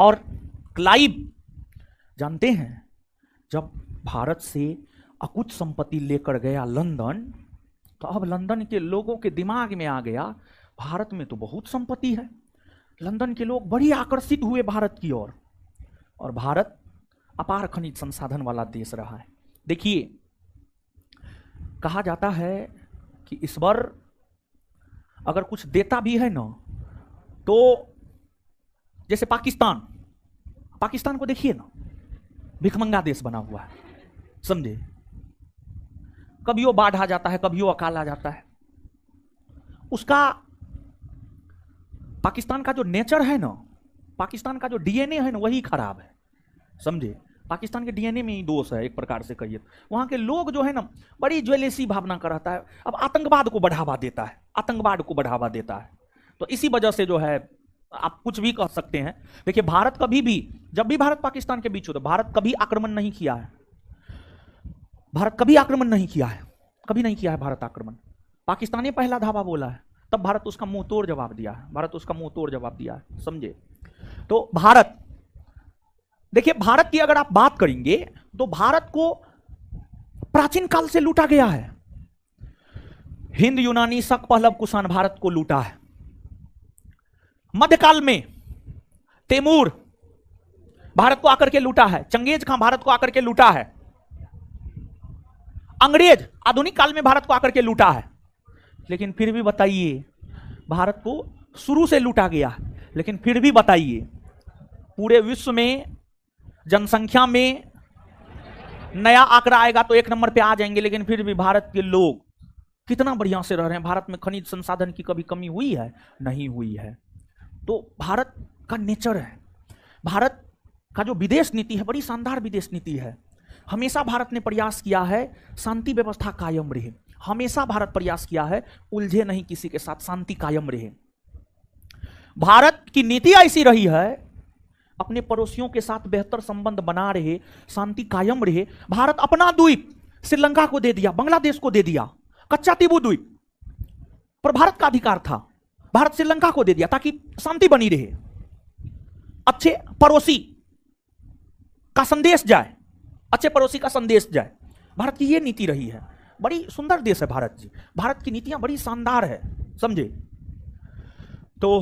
और क्लाइव जानते हैं, जब भारत से अकुत संपत्ति लेकर गया लंदन, तो अब लंदन के लोगों के दिमाग में आ गया भारत में तो बहुत संपत्ति है। लंदन के लोग बड़ी आकर्षित हुए भारत की ओर, और भारत अपार खनिज संसाधन वाला देश रहा है। देखिए, कहा जाता है कि इस बार अगर कुछ देता भी है ना, तो जैसे पाकिस्तान को देखिए ना, भिखमंगा देश बना हुआ है, समझे। कभी वो बाढ़ आ जाता है, कभी वो अकाल आ जाता है। उसका पाकिस्तान का जो नेचर है ना, पाकिस्तान का जो डीएनए है ना, वही खराब है, समझे। पाकिस्तान के डीएनए में ही दोष है एक प्रकार से कहिए। वहां के लोग जो है ना, बड़ी ज्वेलेसी भावना का रहता है। अब आतंकवाद को बढ़ावा देता है, तो इसी वजह से जो है आप कुछ भी कह सकते हैं। देखिए, भारत कभी भी, जब भी भारत पाकिस्तान के बीच हो, तो भारत कभी आक्रमण नहीं किया है। कभी नहीं किया है भारत आक्रमण। पाकिस्तान ने पहला धावा बोला है, तब भारत उसका मुंह तोड़ जवाब दिया है, समझे। तो भारत, देखिए, भारत की अगर आप बात करेंगे तो भारत को प्राचीन काल से लूटा गया है। हिंद, यूनानी, शक, पहलव, कुषाण भारत को लूटा है। मध्यकाल में तैमूर भारत को आकर के लूटा है। चंगेज खां भारत को आकर के लूटा है। अंग्रेज आधुनिक काल में भारत को आकर के लूटा है। लेकिन फिर भी बताइए, भारत को शुरू से लूटा गया, लेकिन फिर भी बताइए, पूरे विश्व में जनसंख्या में नया आंकड़ा आएगा तो 1 नंबर पे आ जाएंगे, लेकिन फिर भी भारत के लोग कितना बढ़िया से रह रहे हैं। भारत में खनिज संसाधन की कभी कमी हुई है? नहीं हुई है। तो भारत का नेचर है, भारत का जो विदेश नीति है, बड़ी शानदार विदेश नीति है। हमेशा भारत ने प्रयास किया है शांति व्यवस्था कायम रहे। हमेशा भारत प्रयास किया है उलझे नहीं किसी के साथ, शांति कायम रहे। भारत की नीति ऐसी रही है, अपने पड़ोसियों के साथ बेहतर संबंध बना रहे, शांति कायम रहे। भारत अपना द्वीप श्रीलंका को दे दिया, बांग्लादेश को दे दिया, कच्चा टीबू द्वीप पर भारत का अधिकार था। भारत श्रीलंका को दे दिया ताकि शांति बनी रहे, अच्छे पड़ोसी का संदेश जाए, भारत की यह नीति रही है। बड़ी सुंदर देश है भारत जी। भारत की नीतियां बड़ी शानदार है, समझे। तो